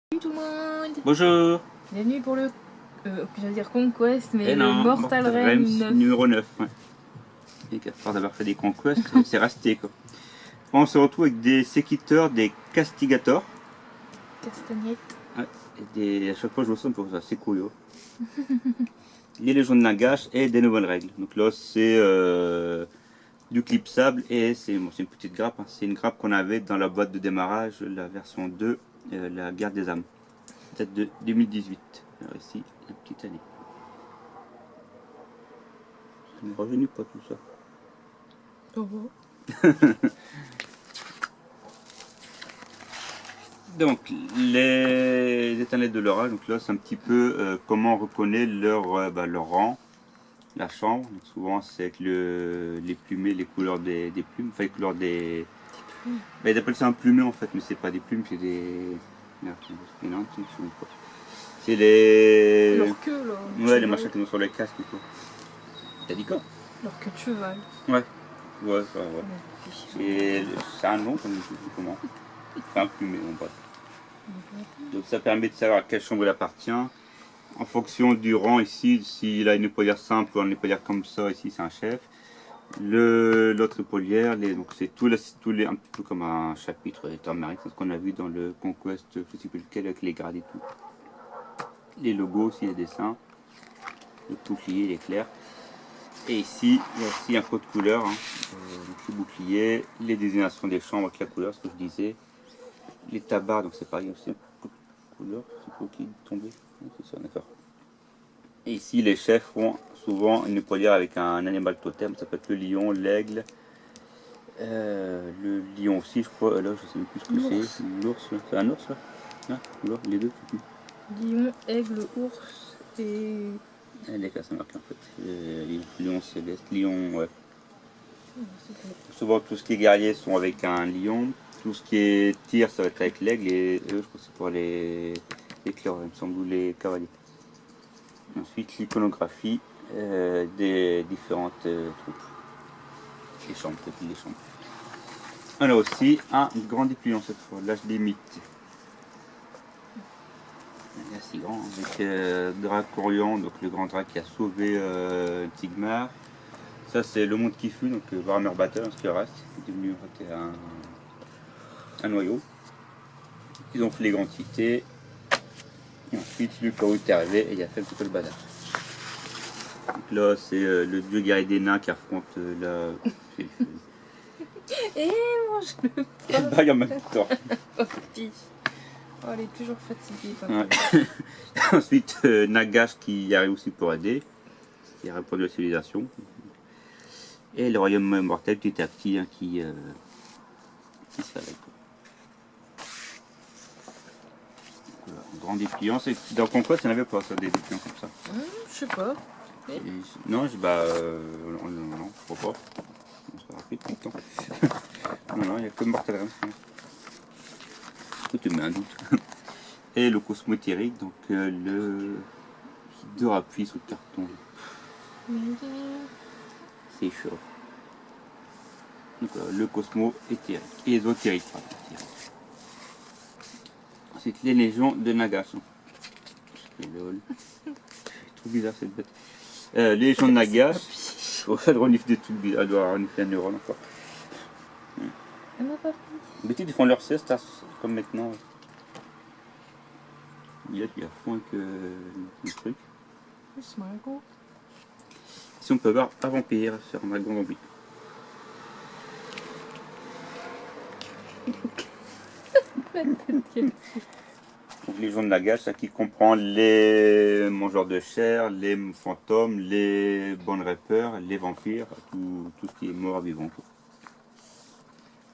Salut tout le monde. Bonjour. Bienvenue pour le... je veux dire Conquest, mais Et le non, Mortal Realms 9. numéro 9. Ouais. Et qu'à force d'avoir fait des conquests, c'est resté quoi. On se retrouve avec des séquiteurs, des castigators. Castagnette. Ouais, à chaque fois je me sens pour ça, c'est cool. Les légions de Nagash et des nouvelles règles. Donc là c'est du clipsable et c'est une petite grappe. Hein. C'est une grappe qu'on avait dans la boîte de démarrage, la version 2, la guerre des âmes. Date de 2018. Alors ici, la petite année. Ça ne rajeunit pas tout ça. Oh, oh. Donc les éternels de l'orage, donc là c'est un petit peu comment on reconnaît leur rang, la chambre. Donc, souvent c'est avec les plumets, les couleurs des plumes, enfin les couleurs des... Ben, ils appellent ça un plumet en fait, mais c'est pas des plumes, c'est des... Non, c'est les... Leur queue là. Ouais, les machins qui sont sur les casques et tout. T'as dit quoi? Leur queue de cheval. Ouais. Ouais, ça, ouais. C'est un nom, comme je sais comment. C'est un plumet, bon bref. Donc ça permet de savoir à quelle chambre il appartient. En fonction du rang ici, s'il a une épaulière simple ou une épaulière comme ça, ici c'est un chef. L'autre épaulière, donc c'est tous les un peu comme un chapitre Termaric, c'est ce qu'on a vu dans le Conquest, je ne sais plus lequel, avec les grades et tout. Les logos aussi, les dessins, le bouclier, l'éclair. Et ici, il y a aussi un code couleur, hein. Le bouclier, les désignations des chambres avec la couleur, ce que je disais. Les tabards, donc c'est pareil aussi, couleur, c'est quoi qui est tombé? C'est ça, d'accord. Et ici, les chefs ont souvent une épaulière avec un animal totem, ça peut être le lion, l'aigle, le lion aussi, je crois, là je sais même plus ce que c'est, l'ours, c'est un ours là? Ah, les deux, je sais plus. Lion, aigle, ours et... Les cas, ça marque en fait, lion céleste, lion, ouais. Souvent tout ce qui est guerrier sont avec un lion. Tout ce qui est tir, ça va être avec l'aigle, et eux, je crois que c'est pour les clercs, il me semble, ou les cavaliers. Ensuite, l'iconographie des différentes troupes. Les chambres, les chambres. On a aussi un grand dépliant cette fois, l'âge des mythes. Il est assez grand, avec Dracorion, donc le grand drac qui a sauvé Tigmar. Ça, c'est le monde qui fut, donc Warhammer Battle, ce qui reste, est devenu un noyau. Ils ont fait les grandes cités. Et ensuite, le chaos est arrivé et il a fait un petit peu le bazar. Donc là, c'est le dieu guerrier des nains qui affronte la. Et mange-le. Et baille en même temps. Oh, petit. Oh, elle est toujours fatiguée. Ouais. Ensuite, Nagash qui arrive aussi pour aider, qui a répondu à la civilisation. Et le royaume mortel petit à petit, hein, qui se fait. Voilà, grand dépliant, dans Conquest, il n'y en avait pas ça, des dépliants comme ça. Je sais pas. Et, non, non, je crois pas. C'est rapide tout le temps. Non, il n'y a que Mortal Realms. Tu mets un doute. Et le Cosmo éthérique, donc le deux appuis sur le carton. C'est chaud. Donc le Cosmo éthérique. Ésotérique, pardon. Ensuite les légions de Nagash. C'est trop bizarre cette bête. Les légions de Nagash. Oh, ça le renifle des trucs bizarres. Elle doit renifler un neurone encore. D'habitude ils font leur sieste comme maintenant. Il est à fond avec le truc. C'est marrant. Si on peut voir un vampire sur un dragon zombie. Donc les gens de Nagash, ça qui comprend les mangeurs de chair, les fantômes, les bonnes rappeurs, les vampires, tout ce qui est mort vivant.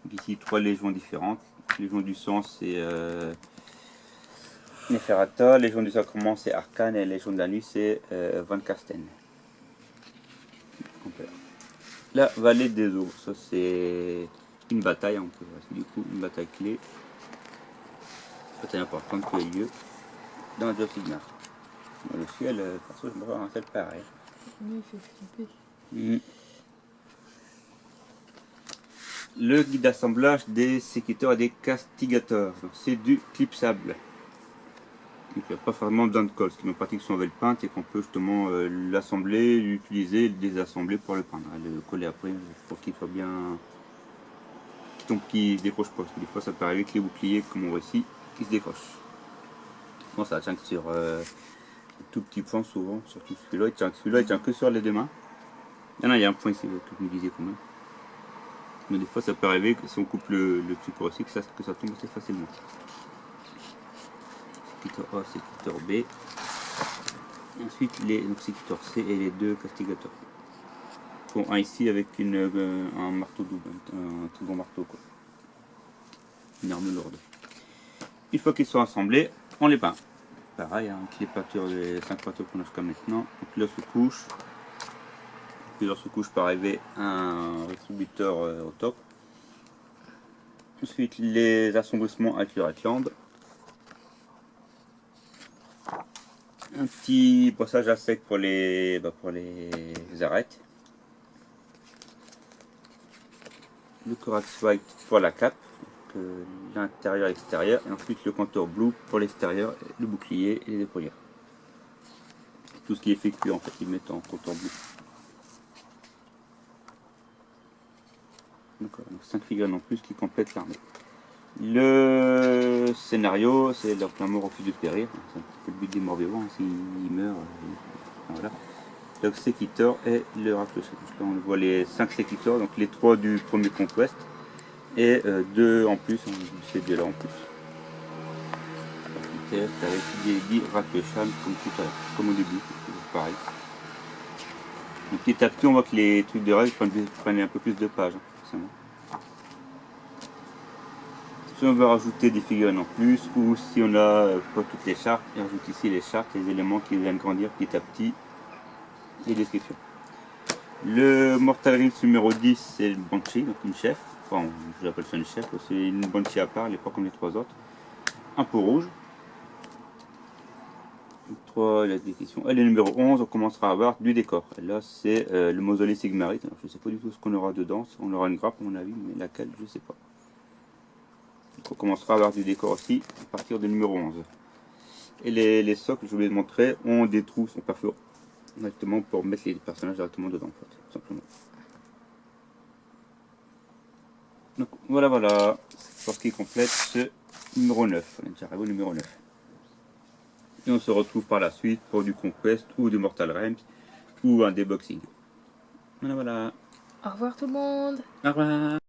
Donc ici 3 légions différentes. Légion du sang c'est Neferata, Légion du sacrement c'est Arcane et Légion de la nuit c'est Van Karsten. complet. La vallée des eaux, ça c'est une bataille, on peut voir, du coup une bataille clé. Bataille importante qui a eu lieu dans Age of Sigmar. Le ciel, perso, je me vois un ciel pareil. Lui, il fait flipper. Le guide d'assemblage des séquiteurs et des castigateurs. C'est du clipsable. Donc il n'y a pas vraiment besoin de colle. Ce qui est pratique sur le paint, c'est qu'on peut justement l'assembler, l'utiliser, le désassembler pour le peindre. Le coller après pour qu'il soit bien. Qui décroche pas. Parce que des fois ça peut arriver que les boucliers, comme on voit ici, qui se décrochent. Bon, ça tient que sur tout petit point souvent, surtout celui-là. Il tient que sur les deux mains. Il y a un point ici que vous me disiez quand même. Mais des fois ça peut arriver que si on coupe le support aussi, que ça tombe assez facilement. Séquiteur A, séquiteur B. Et ensuite les séquiteurs C et les deux castigateurs. Bon, un ici avec un marteau double, un très bon marteau quoi. Une arme lourde. Une fois qu'ils sont assemblés, on les peint. Pareil, hein, les peintures, les 5 peintures qu'on a jusqu'à maintenant. Donc là se couche. Puis là se couche par arriver un distributeur au top. Ensuite les assombrissements avec le Ratland. Un petit brossage à sec pour les arêtes. Le Corax White pour la cape, l'intérieur et l'extérieur. Et ensuite le contour blue pour l'extérieur, le bouclier et les épaulières. Tout ce qui est effectué en fait, ils mettent en contour bleu. D'accord, donc 5 figurines en plus qui complètent l'armée. Le scénario, c'est leur mort refuse de périr. C'est un petit peu le but des morts vivants, s'ils meurent. Voilà. Donc séquiteur et le raclochet. Là on voit les 5 séquiteurs, donc les 3 du premier conquest et 2 en plus, ces 2 là en plus. Test avec des raclochan comme tout à l'heure, comme au début, c'est pareil. Donc petit à petit on voit que les trucs de règles prennent un peu plus de pages, forcément. Si on veut rajouter des figurines en plus, ou si on a pas toutes les chartes, on rajoute ici les chartes, les éléments qui viennent grandir petit à petit, les descriptions. Le Mortal Rings numéro 10, c'est le Banshee, donc une chef, enfin je l'appelle ça une chef, c'est une Banshee à part, elle n'est pas comme les 3 autres. Un pot rouge. 3, la description. Et le numéro 11, on commencera à avoir du décor. Et là c'est le mausolée Sigmarite, alors je ne sais pas du tout ce qu'on aura dedans, on aura une grappe à mon avis, mais laquelle je ne sais pas. Donc on commencera à avoir du décor aussi à partir du numéro 11. Et les socles, je voulais le montrer, ont des trous, sont perforés directement pour mettre les personnages directement dedans, en fait, tout simplement. Donc voilà, c'est pour ce qui complète ce numéro 9. On est déjà arrivé au numéro 9. Et on se retrouve par la suite pour du Conquest ou du Mortal Realms ou un déboxing. Voilà. Au revoir tout le monde. Au revoir.